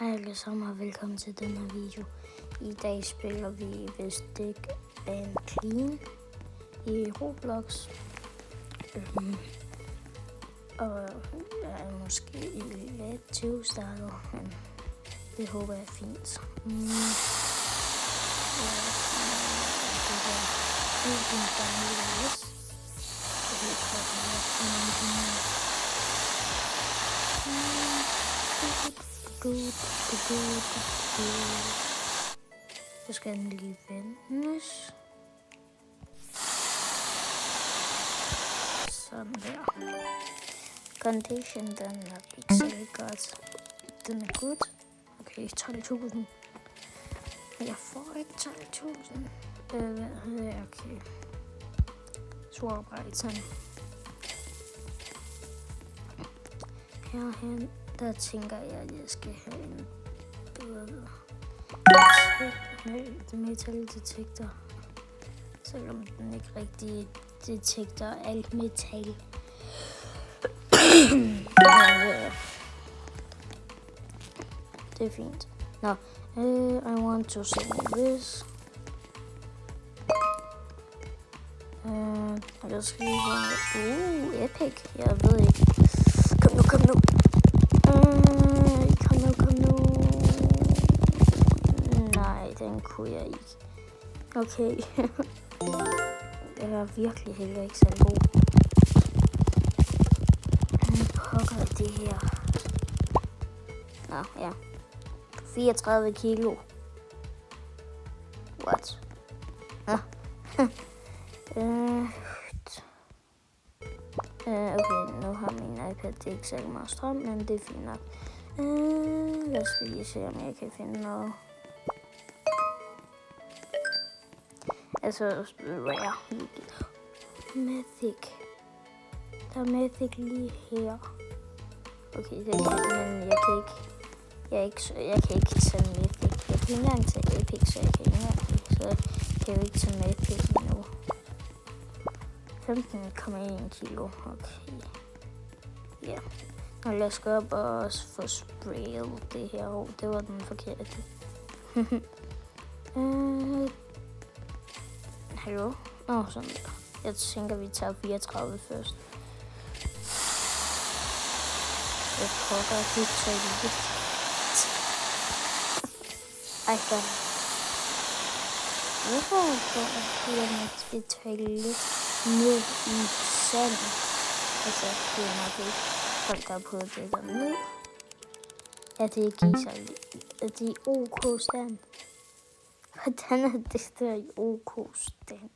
Hej alle sammen og velkommen til den her video. I dag spiller vi Stick and Clean i Roblox. Og jeg er måske lidt tvivlstartet, men det håber jeg er fint. Så skal den lige vendes. Sådan der. Condition, den er ikke særlig godt. Den er good. Okay, 12.000. Jeg får ikke 12.000. Okay. Swap item. Herhen, der tænker jeg, at jeg skal have en bedre metaldetektor. Selvom den ikke rigtig detekter alt metal. Det er fint. Nå, I want to send this. Jeg skal lige have... epic. Jeg ved ikke. Kom nu. Kom nu. Nej, den kunne jeg ikke. Okay. Det var virkelig heller ikke så god. Pokker det her. Nå, ja. 34 kilo. What? Okay, nu har min iPad det ikke særlig meget strøm, men det er fint nok. Jeg skal lige se, om jeg kan finde noget. Altså, rare. Mythic. Der er Mythic lige her. Okay, det kan, men jeg kan ikke tage Mythic. Jeg kan ikke engang tage Epic, så jeg kan jo ikke tage Mythic nu. 15,1 kilo. Okay. Ja. Og lad os gå op og få sprayet det her. Det var den forkerte. Hallo? Sådan der. Jeg tænker, vi tager 34 først. Jeg prøver at det lidt. Ej, der. Hvorfor går jeg et toilet ned i sand? Altså, det er nok ikke folk, der har prøvet det der ned. Ja, det er giser. Det er OK stand. Hvordan er det der i OK stand?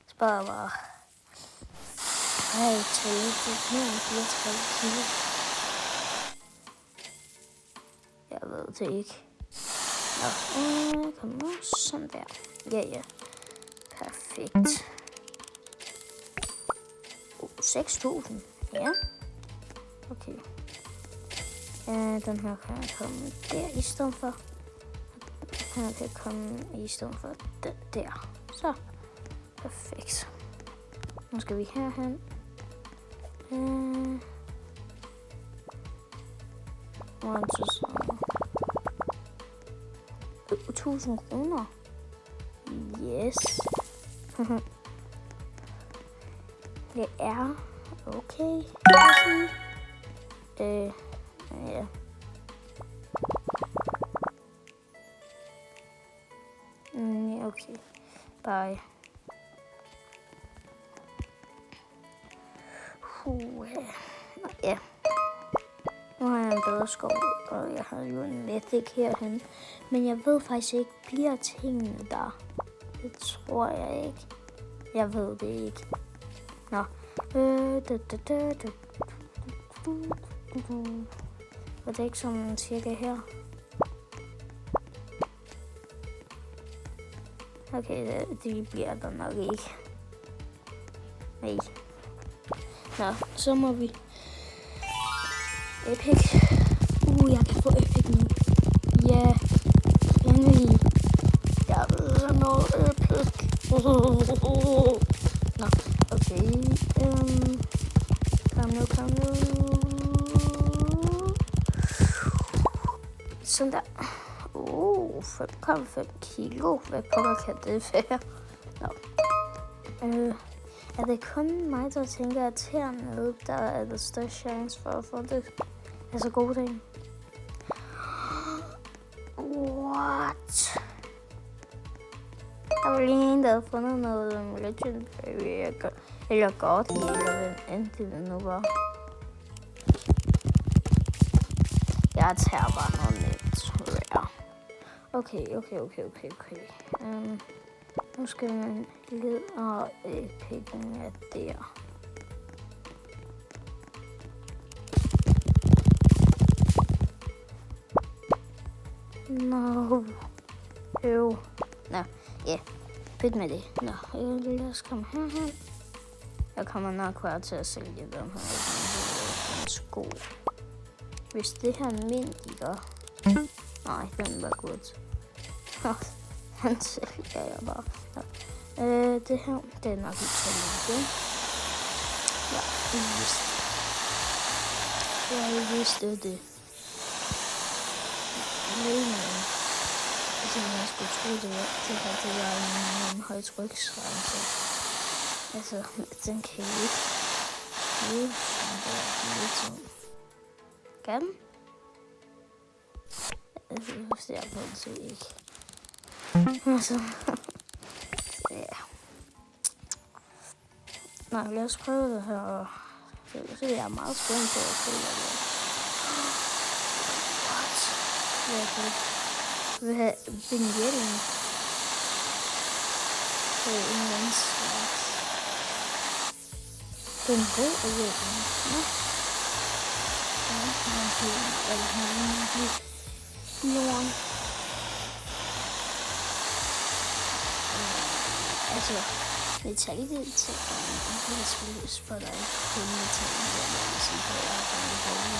Spørg bare. Ej, toilettet er mere end 34 kilo. Jeg ved det ikke. Nå, kom nu. Sådan der. Ja. Perfekt. 6.000. Ja. Okay. Den her kan komme der i stedet for. Den her kan komme i stedet for der. Så. Perfekt. Nu skal vi herhen. 1000 kroner. Yes. Det er okay. Ja. Okay. Bye. Ja. Nu har jeg en bedre skov, og jeg har jo en Mythic herhen. Men jeg ved faktisk ikke, bliver tingene der? Det tror jeg ikke. Jeg ved det ikke. Nå. Og det er ikke sådan cirka her. Okay, det bliver der nok ikke. Nej. Nå, så må vi... Epic. Jeg kan få Epic nu. Ja. Endelig. Jeg ved noget Epic. Nå, okay. Kom nu. Sådan der. 5,5 kilo. Hvad pokker kan det være? Nå. Er det kun mig, der tænker, at hernede, der er der større chance for at få det? Altså gode ting. What? Der var lige en, der havde fundet noget legendary, eller godly, eller hvad end det nu var. Jeg tager bare noget lidt rare. Okay. Nu skal man lede og pikken af der. No. Nå, ja. Pyt med det. Nå, lad os komme herhen. Jeg kommer nok bare til at sælge den her sko. Hvis det her er min, ikke? Nej, den var godt. Han sælger jeg bare. Det her, det er nok ikke så lille. Ja, jeg vidste det. Altså, jeg skulle tro, det var en højtryksrense. Altså, den kan jeg ikke leve sådan der hele tiden. Kan den? Altså, jeg ser på den så ikke. Altså, ja. Nå, lad os prøve det her. Så jeg er meget spændt på at se, hvad det er. What? Hvad er det? Hvad er vignetten? Det er en anden slags. Den rød og rød. Nå. Ja, man kan jorden. Altså, metallet til det er spillet for dig kun metallet, jeg vil sige, for jeg har fanget borgen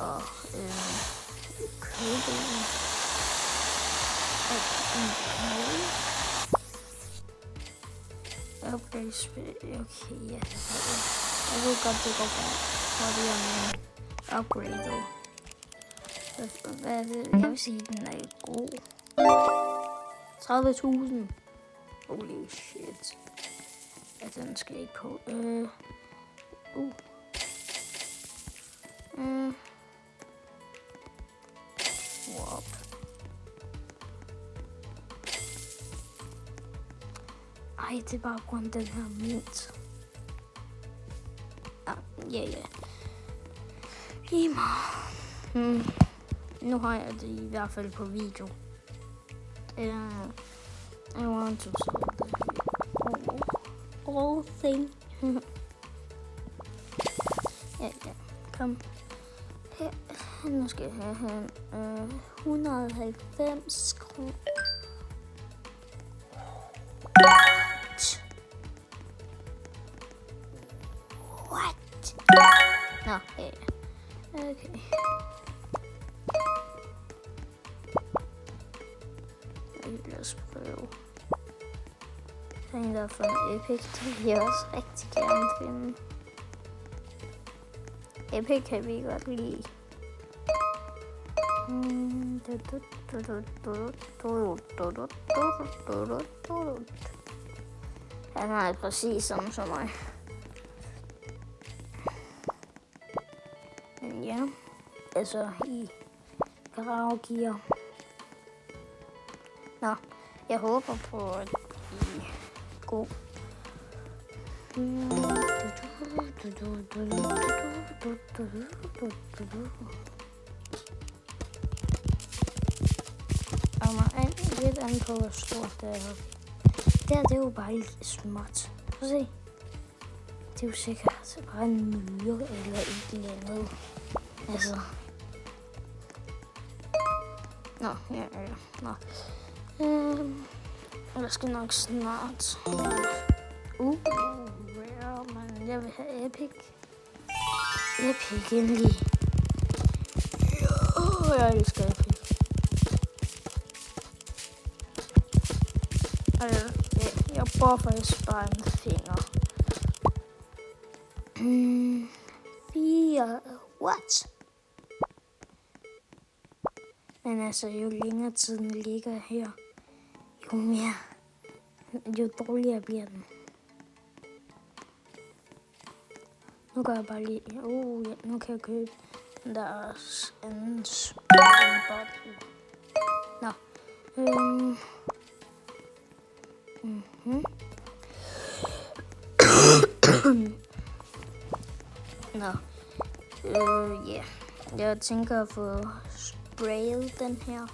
og købe okay, ja. Jeg ved godt, det går godt, fordi jeg er upgradet. Hvad er det? Jeg vil sige, den er god. 30.000. Holy shit. Ja, den skal ikke på. Wow. Ej, det er bare grund den her mint. Ja. Giv mig. Nu har jeg det i hvert fald på video. I want to sell the whole thing. Ja. Kom. Her. Nu skal jeg have 190 kroner. What? Nå, ja. Okay. Lad os prøve. Den der for en epic, det vil jeg også rigtig gerne finde. Epic kan vi godt lide. Han er præcis som mig. Men ja, altså i gravegear. Nå, jeg håber på, at I er god. Og man er lidt an på, hvor stort det er. Det er jo bare lidt småt. Prøv at se. Det er jo sikkert bare en myre eller et eller andet. Altså. Nå, ja. Nå. Jeg skal nok snart. Rare, men jeg vil have epic. Epic endelig. Jeg elsker epic. Jeg bruger faktisk bare en finger. 4. What? Men altså, jo længere tiden ligger her, jo dårligere bliver den. Nu kan jeg bare lige... ja, nu kan jeg købe den der anden spring-bottle. Nå. Nå. Ja. Jeg tænker at få sprayet den her.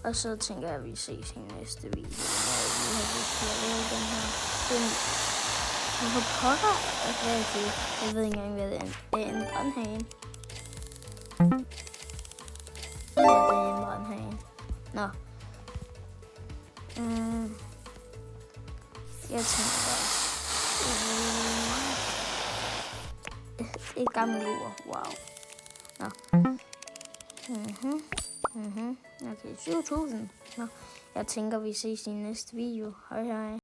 Og så tænker jeg, at vi ses i næste video, når vi har lavet den her. Hvor pokker er det? Jeg ved ikke engang, hvad det er. Det er en brandhane. Ja, det er en brandhane. Nå. Jeg tænker bare. Et gammelt ur. Wow. Nå. Okay, 7.000. Nå. Jeg tænker, vi ses i næste video. Hej hej.